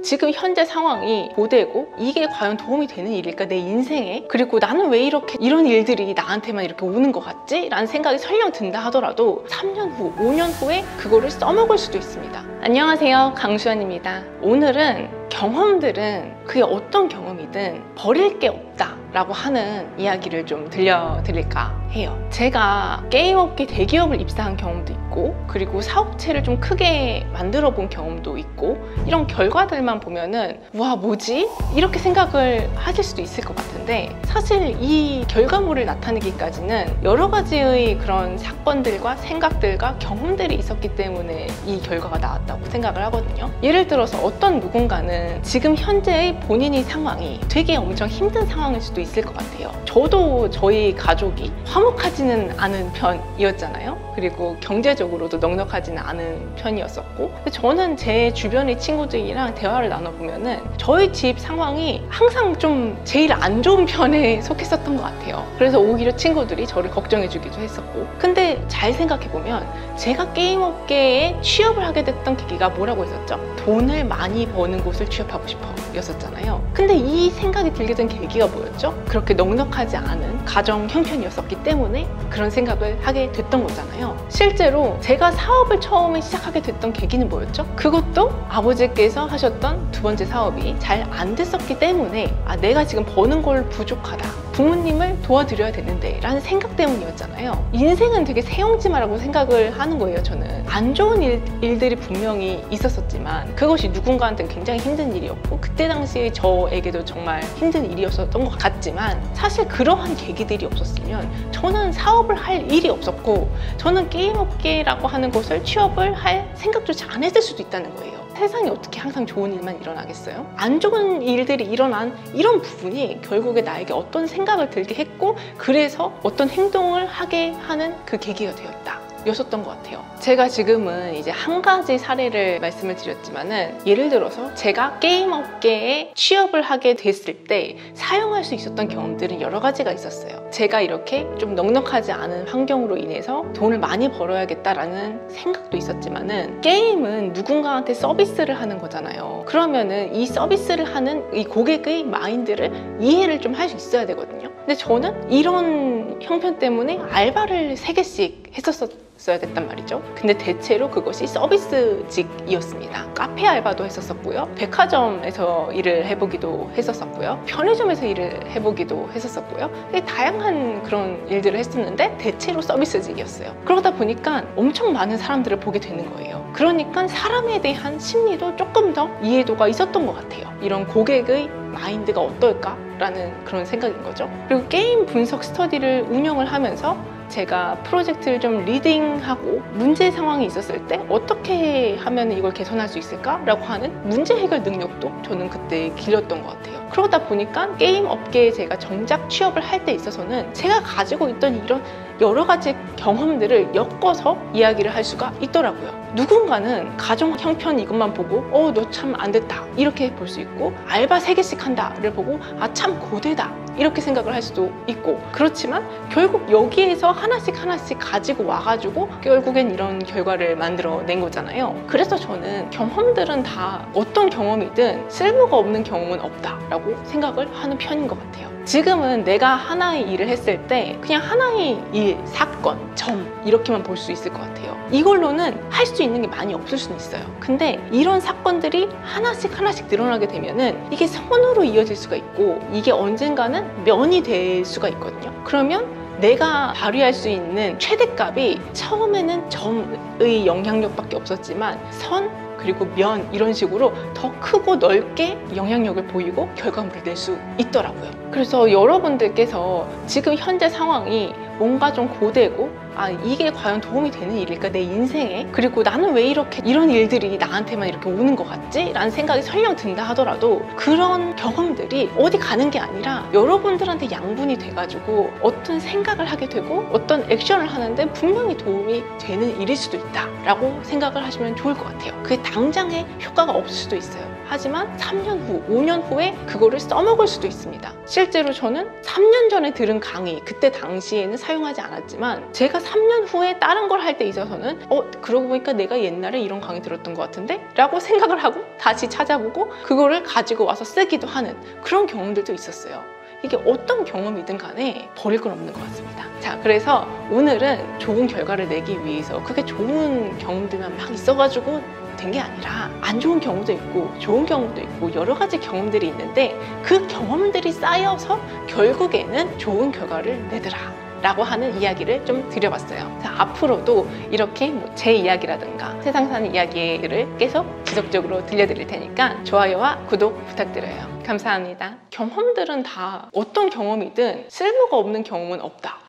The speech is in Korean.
지금 현재 상황이 고되고 이게 과연 도움이 되는 일일까 내 인생에. 그리고 나는 왜 이렇게 이런 일들이 나한테만 이렇게 오는 것 같지? 라는 생각이 설령 든다 하더라도 3년 후, 5년 후에 그거를 써먹을 수도 있습니다. 안녕하세요, 강수연입니다. 오늘은 경험들은 그게 어떤 경험이든 버릴 게 없다 라고 하는 이야기를 좀 들려드릴까 해요. 제가 게임업계 대기업을 입사한 경험도 있고, 그리고 사업체를 좀 크게 만들어 본 경험도 있고, 이런 결과들만 보면은 와 뭐지? 이렇게 생각을 하실 수도 있을 것 같은데, 사실 이 결과물을 나타내기까지는 여러 가지의 그런 사건들과 생각들과 경험들이 있었기 때문에 이 결과가 나왔다고 생각을 하거든요. 예를 들어서 어떤 누군가는 지금 현재의 본인의 상황이 되게 엄청 힘든 상황일 수도 있을 것 같아요. 저도 저희 가족이 화목하지는 않은 편이었잖아요. 그리고 경제적으로도 넉넉하지는 않은 편이었었고, 저는 제 주변의 친구들이랑 대화를 나눠보면은 저희 집 상황이 항상 좀 제일 안 좋은 편에 속했었던 것 같아요. 그래서 오히려 친구들이 저를 걱정해주기도 했었고, 근데 잘 생각해보면 제가 게임업계에 취업을 하게 됐던 계기가 뭐라고 했었죠? 돈을 많이 버는 곳을 취업하고 싶어 였었잖아요. 근데 이 생각이 들게 된 계기가 뭐였죠? 그렇게 넉넉하지 않은 가정 형편이었었기 때문에 그런 생각을 하게 됐던 거잖아요. 실제로 제가 사업을 처음에 시작하게 됐던 계기는 뭐였죠? 그것도 아버지께서 하셨던 두 번째 사업이 잘 안 됐었기 때문에 내가 지금 버는 걸 부족하다, 부모님을 도와드려야 되는데 라는 생각 때문이었잖아요. 인생은 되게 새옹지마라고 생각을 하는 거예요. 저는 안 좋은 일들이 분명히 있었었지만 그것이 누군가한테는 굉장히 힘든 일이었고, 그때 당시에 저에게도 정말 힘든 일이었었던 것 같지만, 사실 그러한 계기들이 없었으면 저는 사업을 할 일이 없었고, 저는 게임업계라고 하는 곳을 취업을 할 생각조차 안 했을 수도 있다는 거예요. 세상에 어떻게 항상 좋은 일만 일어나겠어요? 안 좋은 일들이 일어난 이런 부분이 결국에 나에게 어떤 생각을 들게 했고, 그래서 어떤 행동을 하게 하는 그 계기가 되었다 였었던 것 같아요. 제가 지금은 이제 한 가지 사례를 말씀을 드렸지만은, 예를 들어서 제가 게임업계에 취업을 하게 됐을 때 사용할 수 있었던 경험들은 여러 가지가 있었어요. 제가 이렇게 좀 넉넉하지 않은 환경으로 인해서 돈을 많이 벌어야겠다라는 생각도 있었지만은, 게임은 누군가한테 서비스를 하는 거잖아요. 그러면은 이 서비스를 하는 이 고객의 마인드를 이해를 좀 할 수 있어야 되거든요. 근데 저는 이런 형편 때문에 알바를 3개씩 했었어야 됐단 말이죠. 근데 대체로 그것이 서비스직이었습니다. 카페 알바도 했었었고요, 백화점에서 일을 해보기도 했었었고요, 편의점에서 일을 해보기도 했었었고요. 다양한 그런 일들을 했었는데 대체로 서비스직이었어요. 그러다 보니까 엄청 많은 사람들을 보게 되는 거예요. 그러니까 사람에 대한 심리도 조금 더 이해도가 있었던 것 같아요. 이런 고객의 마인드가 어떨까라는 그런 생각인 거죠. 그리고 게임 분석 스터디를 운영을 하면서 제가 프로젝트를 좀 리딩하고 문제 상황이 있었을 때 어떻게 하면 이걸 개선할 수 있을까라고 하는 문제 해결 능력도 저는 그때 길렀던 것 같아요. 그러다 보니까 게임 업계에 제가 정작 취업을 할 때 있어서는 제가 가지고 있던 이런 여러 가지 경험들을 엮어서 이야기를 할 수가 있더라고요. 누군가는 가정 형편 이것만 보고 너 참 안 됐다 이렇게 볼 수 있고, 알바 3개씩 한다를 보고 참 고되다 이렇게 생각을 할 수도 있고, 그렇지만 결국 여기에서 하나씩 가지고 와가지고 결국엔 이런 결과를 만들어낸 거잖아요. 그래서 저는 경험들은 다 어떤 경험이든 쓸모가 없는 경험은 없다라고 생각을 하는 편인 것 같아요. 지금은 내가 하나의 일을 했을 때 그냥 하나의 일, 사건, 점 이렇게만 볼 수 있을 것 같아요. 이걸로는 할 수 있는 게 많이 없을 수는 있어요. 근데 이런 사건들이 하나씩 늘어나게 되면은 이게 선으로 이어질 수가 있고, 이게 언젠가는 면이 될 수가 있거든요. 그러면 내가 발휘할 수 있는 최대값이 처음에는 점의 영향력밖에 없었지만 선, 그리고 면 이런 식으로 더 크고 넓게 영향력을 보이고 결과물을 낼 수 있더라고요. 그래서 여러분들께서 지금 현재 상황이 뭔가 좀 고되고 이게 과연 도움이 되는 일일까 내 인생에, 그리고 나는 왜 이렇게 이런 일들이 나한테만 이렇게 오는 것 같지? 라는 생각이 설령 든다 하더라도 그런 경험들이 어디 가는 게 아니라 여러분들한테 양분이 돼가지고 어떤 생각을 하게 되고 어떤 액션을 하는데 분명히 도움이 되는 일일 수도 있다 라고 생각을 하시면 좋을 것 같아요. 그게 당장의 효과가 없을 수도 있어요. 하지만 3년 후, 5년 후에 그거를 써먹을 수도 있습니다. 실제로 저는 3년 전에 들은 강의, 그때 당시에는 사용하지 않았지만 제가 3년 후에 다른 걸 할 때 있어서는 그러고 보니까 내가 옛날에 이런 강의 들었던 것 같은데? 라고 생각을 하고 다시 찾아보고 그거를 가지고 와서 쓰기도 하는 그런 경험들도 있었어요. 이게 어떤 경험이든 간에 버릴 건 없는 것 같습니다. 자, 그래서 오늘은 좋은 결과를 내기 위해서 그게 좋은 경험들만 막 있어가지고 된 게 아니라 안 좋은 경우도 있고 좋은 경우도 있고 여러 가지 경험들이 있는데 그 경험들이 쌓여서 결국에는 좋은 결과를 내더라 라고 하는 이야기를 좀 드려봤어요. 자, 앞으로도 이렇게 제 이야기라든가 세상 사는 이야기를 계속 지속적으로 들려드릴 테니까 좋아요와 구독 부탁드려요. 감사합니다. 경험들은 다 어떤 경험이든 쓸모가 없는 경험은 없다.